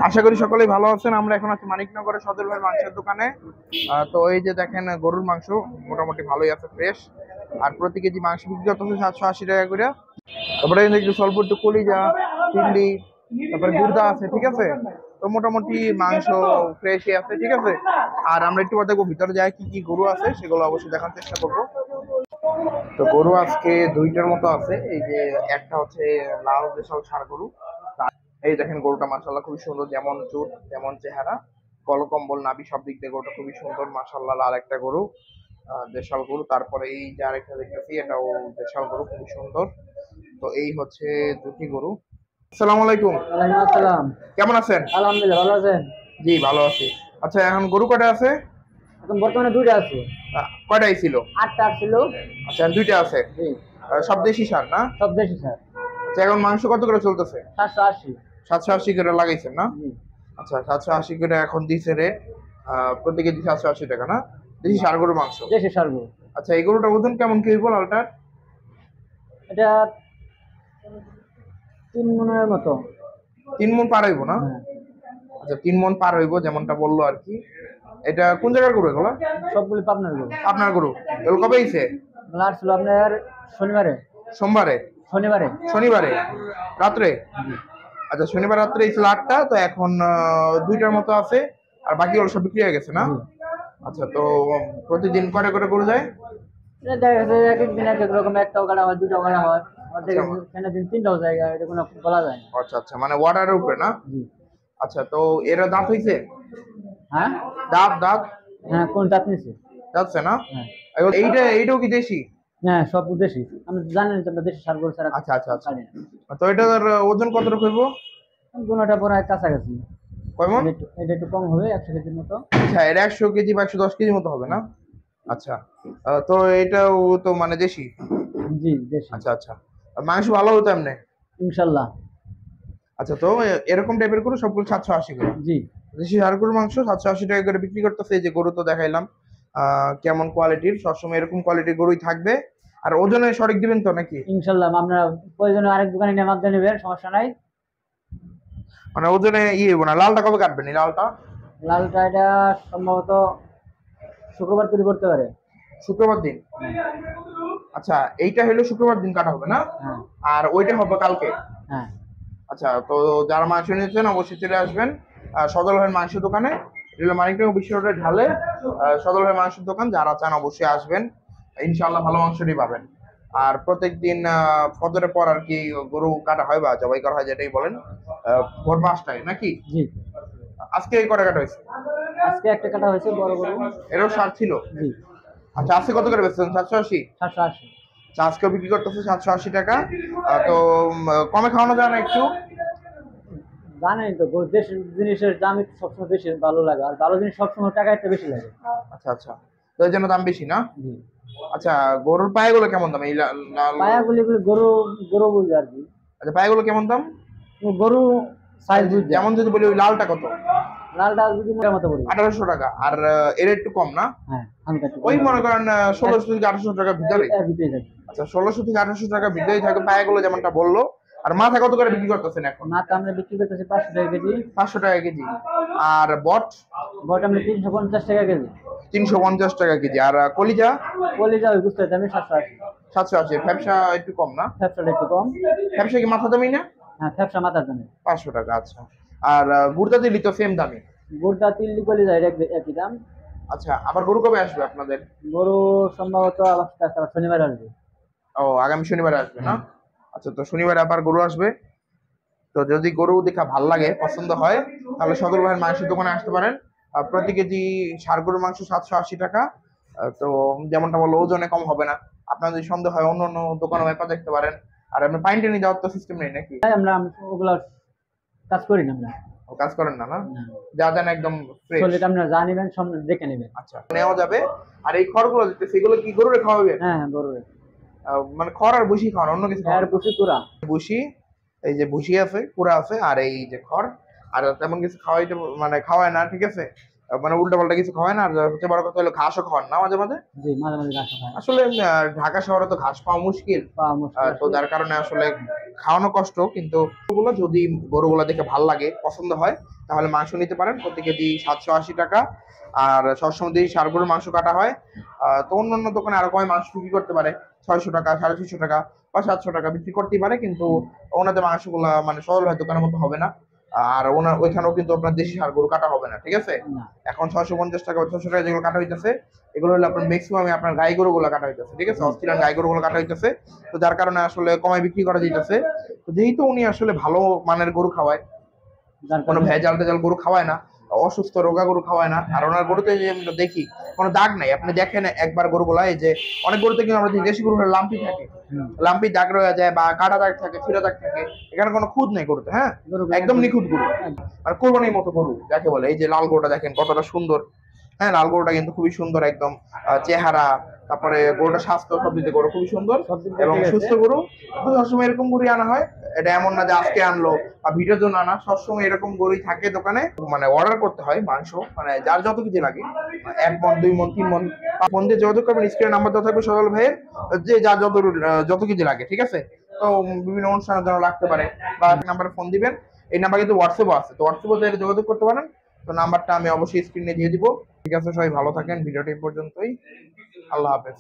আশা করি সকলেই ভালো আছেন। আমরা এখন আছি মানিকনগরের সজল ভাইয়ের মাংসের দোকানে। তো এই যে দেখেন গরুর মাংস মোটামুটি ভালোই আছে, ফ্রেশ। আর প্রতি কেজি মাংস বিক্রি করতেছে 780 টাকা করে। তারপরে একটু স্বল্প একটু কলিজা, চিংড়ি, তারপরে গুর্দা আছে, ঠিক আছে। তো মোটামুটি মাংস ফ্রেশই আছে, ঠিক আছে। আর আমরা একটু দেখবো ভিতরে যায় কি কি গরু আছে, সেগুলো অবশ্যই দেখার চেষ্টা করবো। তো গরু আজকে দুইটার মতো আছে। এই যে একটা হচ্ছে লাল দেশাল ষাঁড় গরু। এই দেখেন গরুটা মাশাআল্লাহ খুবই সুন্দর, যেমন চুট তেমন চেহারা, কলকম্বল নাভি সব দিক দিয়ে গরুটা খুবই সুন্দর মাশাআল্লাহ। লাল একটা গরু, দেশাল গরু। তারপরে এই যে আরেকটা দেখতেছি, এটাও দেশাল গরু, খুবই সুন্দর। তো এই হচ্ছে দুটি গরু। আসসালামু আলাইকুম। ওয়ালাইকুম আসসালাম। কেমন আছেন? আলহামদুলিল্লাহ, ভালো আছেন? জি ভালো আছি। আচ্ছা, এখন গরু কয়টা আছে? এখন বর্তমানে দুইটা আছে। কয়টাই ছিল? 8টা ছিল। আচ্ছা, দুইটা আছে। জি, সব দেশি সার না? সব দেশি স্যার। আচ্ছা, এখন মাংস কত করে চলতেছে? 780। 780 করে লাগাইছেন না? জি, আচ্ছা, 780 করে এখন দিছে রে। প্রতি কেজি 780 টাকা না? দেশি ষাঁড় গরুর মাংস। দেশি সারবো। আচ্ছা, এই গরুটা ওজন কেমন কি হইব লালটার? এটা 3 মনের মতো। 3 মণ পার হইব না? হ্যাঁ, আচ্ছা, 3 মণ পার হইব, যেমনটা বললো আর কি। এটা কোন জায়গার গরু এগুলো? সবগুলি পাবনার গরু। আপনার গরু? এগুলো কবে আইছে? লাস্ট ছিল আপনার শনিবারে। সোমবারে? শনিবারে। শনিবারে রাত্রে? জি, আচ্ছা, শনিবার রাত্রে এই 8টা, তো এখন দুইটার মতো আছে। আর বাকিগুলো সব বিক্রি হয়ে গেছে না? জি। আচ্ছা, তো প্রতিদিন কয়টা করে গরু যায়? এটা দেখা গেছে এক এক দিন এক এক রকম, একটাও কাটা হয়, দুটাও কাটা হয়। অর্ধেক দিন 3টাও জায়গা, এটা কোনো বলা যায় না। আচ্ছা আচ্ছা, মানে অর্ডারের উপরে না? জি। আচ্ছা, তো এরা দাঁত হইছে? হ্যাঁ, দাঁত দাঁত হ্যাঁ, কোন জাত নিছে? যাচ্ছে না? হ্যাঁ, এইটাও কি দেশি? হ্যাঁ, সব দেশি। আমি জানি না, আমরা দেশি সার গরু ছাড়া আচ্ছা আচ্ছা আচ্ছা। খাই না। তো এটার ওজন কত রকম হইব? দুটোটা প্রায় কাছাকাছি। কয় মণ? এটা একটু কম হবে, 100 কেজির মতো। আচ্ছা, এর 100 কেজি বা 110 কেজি মতো হবে না? আচ্ছা, তো এটাও তো মানে দেশি? জি, দেশি। আচ্ছা আচ্ছা। আর মাংস ভালো হতো এমনি? ইনশাল্লাহ। আচ্ছা, তো এরকম টাইপের গরু সবগুলো 780 করে? জি। দেশি ষাঁড় গরুর মাংস 780 টাকা করে বিক্রি করতেছে। এই যে গরু তো দেখাইলাম কেমন কোয়ালিটির, সবসময় এরকম কোয়ালিটির গরুই থাকবে। আর ওজনে সঠিক দিবেন তো নাকি? ইনশাল্লাহ, আপনারা প্রয়োজনে আরেক দোকানে নিয়ে মাপতে নেবেন, সমস্যা নাই। মানে ওজনে হইব না। লালটা কবে কাটবেন? এই লালটা? লালটা এটা সম্ভবত শুক্রবার তৈরি করতে পারে। শুক্রবার দিন? আচ্ছা, এইটা হলো শুক্রবার দিন কাটা হবে না? হ্যাঁ, আর ওইটা হবে কালকে? হ্যাঁ। আচ্ছা, তো যারা মাংস নিচ্ছেন অবশ্যই চলে আসবেন সদল ভাইয়ের মাংসের দোকানে। মানিকনগর বিশ্ব রোডের ঢালে সদল ভাইয়ের মাংসের দোকান। যারা চান অবশ্যই আসবেন, ইনশাআল্লাহ ভালো মাংসটি পাবেন। আর প্রত্যেকদিন ফজরের পর আর কি গরু কাটা হয় বা জবাই করা হয়, যেটাই বলেন, ভোর 5টায় নাকি? জি। আজকে এই কটা কাটা হয়েছে? আজকে একটা কাটা হয়েছে, বড় গরু। এরও সার ছিল? জি। আচ্ছা, আজকে কত করে বেচছেন? 780? 780। আজকেও বিক্রি করতেছে 780 টাকা। তো কমে খাওয়ানো যায় না একটু? জানেন তো, দেশের জিনিসের দাম একটু সবসময় বেশি ভালো লাগে, আর ভালো জিনিস সবসময় টাকা একটু বেশি লাগে। আচ্ছা আচ্ছা, তো এই জন্য দাম বেশি না? জি। আচ্ছা, গরুর পায়েগুলো কেমন দাম? এই লাল পায়াগুলি গরু, গরু বুঝে আর কি। আচ্ছা, পায়েগুলো কেমন দাম? গরু সাইজ বুঝে। যেমন যদি বলি ওই লালটা কত? লালটা যদি মোটার মতো বলি 1800 টাকা। আর এর একটু কম না? হ্যাঁ, হালকা একটু ওই কম। মনে করেন 1600 থেকে 1800 টাকার ভিতরে? এর ভিতরে থাকে। আচ্ছা, 1600 থেকে 1800 টাকার ভিতরেই থাকে পায়েগুলো, যেমনটা বললো। আর মাথা কত করে বিক্রি করতেছেন এখন? মাথা আমরা বিক্রি করতেছি 500 টাকা কেজি। 500 টাকা কেজি। আর বট? বট আমরা 350 টাকা কেজি। 350 টাকা কেজি। আর কলিজা? কলিজা ওই বুঝতে আমি 780। 780। ফ্যাপসা একটু কম না? ফ্যাপসাটা একটু কম। ফ্যাপসা কি মাথা দামি না? হ্যাঁ, ফ্যাপসা মাথার দামে। 500 টাকা। আচ্ছা, আর গুর্দা দিলি তো সেম দামি? গরুটা তিল্লি কলিজা এটা একই দাম। আচ্ছা, আবার গরু কবে আসবে আপনাদের? গরু সম্ভবত আবার শনিবার আসবে। ও, আগামী শনিবারে আসবে না? আচ্ছা, তো শনিবারে আবার গরু আসবে। তো যদি গরু দেখা ভাল লাগে, পছন্দ হয়, তাহলে সদর ভাইয়ের মাংসের দোকানে আসতে পারেন। প্রতি কেজি ষাঁড় গরুর মাংস 780 টাকা। তো যেমনটা বললো, ওজনে কম হবে না। আপনার যদি সন্দেহ হয় অন্য অন্য দোকানে ব্যাপার দেখতে পারেন। আর আপনি পাইন্টে নিয়ে যাওয়ার তো সিস্টেম নেই নাকি? তাই আমরা ওগুলো কাজ করি না আমরা। ও, কাজ করেন না? না, না। যা দেন একদম ফ্রেশ। চলে আপনারা জানিবেন, সামনে দেখে নেবেন। আচ্ছা, নেওয়া যাবে। আর এই খড়গুলো দিতে, সেগুলো কি গরুরে খাওয়াবে? হ্যাঁ, গরু মানে খড় আর ভুসি খাওয়ান, অন্য কিছু আর খাওয়ান? পুষি পুরা। ভুসি, এই যে ভুসি আছে, কুড়া আছে, আর এই যে খড়। আর তেমন কিছু খাওয়াইতে মানে খাওয়ায় না, ঠিক আছে। মানে উল্টাপাল্টা কিছু খাওয়ায় না, আর হচ্ছে বড় কথা হলো ঘাসও খাওয়ান না মাঝে মাঝে? জি, মাঝে মাঝে ঘাস খায়। আসলে ঢাকা শহরে তো ঘাস পাওয়া মুশকিল। পাওয়া মুশকিল তো আসলে। যার কারণে আসলে খাওয়ানো কষ্ট, কিন্তু গরুগুলো যদি গরুগুলো দেখে ভাল লাগে, পছন্দ হয়, তাহলে মাংস নিতে পারেন। প্রতি কেজি 780 টাকা। আর সবসময় যদি ষাঁড় গরুর মাংস কাটা হয়, তো অন্যান্য দোকানে আরো কমে মাংস বিক্রি করতে পারে, 600 টাকা, 650 টাকা বা 700 টাকা বিক্রি করতেই পারে, কিন্তু ওনাদের মাংসগুলা মানে সরল হয় দোকানের মতো হবে না। আর ওনার ওইখানেও কিন্তু আপনার দেশি ষাঁড় গরু কাটা হবে না, ঠিক আছে? না, এখন 650 টাকা বা 600 টাকা যেগুলো কাটা হইতেছে, এগুলো হলো আপনার ম্যাক্সিমাম আপনার গাই গরু গুলো কাটা হইতেছে, ঠিক আছে? অস্ট্রেলিয়ান গাই গরু গুলো কাটা হইতেছে। তো যার কারণে আসলে কমায় বিক্রি করা যাইতেছে। তো যেহেতু উনি আসলে ভালো মানের গরু খাওয়ায়, যার কোনো কারণে ভেজাল টেজাল গরু খাওয়ায় না, অসুস্থ রোগা গরু খাওয়ায় না। আর ওনার গরুতে যে আমরা দেখি কোনো দাগ নাই, আপনি দেখেন একবার গরুগুলা, এই যে অনেক গরুতে কিন্তু আমরা দেখি দেশি গরু লাম্পি থাকে, হুম, লাম্পি দাগ রয়ে যায় বা কাটা দাগ থাকে, ছিঁড়া দাগ থাকে, এখানে কোনো খুঁত নেই গরুতে। হ্যাঁ, গরু একদম নিখুঁত গরু, একদম। আর কোরবানির মতো গরু যাকে বলে। এই যে লাল গরুটা দেখেন কতটা সুন্দর। হ্যাঁ, লাল গরুটা কিন্তু খুবই সুন্দর একদম, চেহারা, তারপরে গরুটা স্বাস্থ্য, সব দিক দিয়ে গরু খুবই সুন্দর সব দিক দিয়ে এবং ঠিক আছে। সুস্থ গরু। তো সবসময় এরকম গরুই আনা হয়। এটা এমন না যে আজকে আনলো বা ভিডিওর জন্য আনা, সবসময় এরকম গরুই থাকে দোকানে। মানে অর্ডার করতে হয় মাংস, মানে যার যত কিছু লাগে, 1 মণ, 2 মণ, 3 মণ, ফোন দিয়ে যোগাযোগ করবেন, স্ক্রিনে নাম্বার দেওয়া থাকবে সজল ভাইয়ের, যে যার যত কিছু লাগে, ঠিক আছে? তো বিভিন্ন অনুষ্ঠানের জন্য লাগতে পারে, বা নাম্বারে ফোন দিবেন। এই নাম্বার কিন্তু হোয়াটসঅ্যাপও আছে, তো হোয়াটসঅ্যাপে যোগাযোগ করতে পারেন। তো নাম্বারটা আমি অবশ্যই স্ক্রিনে দিয়ে দিব। ঠিক আছে, সবাই ভালো থাকেন, ভিডিওটি এই পর্যন্তই। আল্লাহ হাফেজ।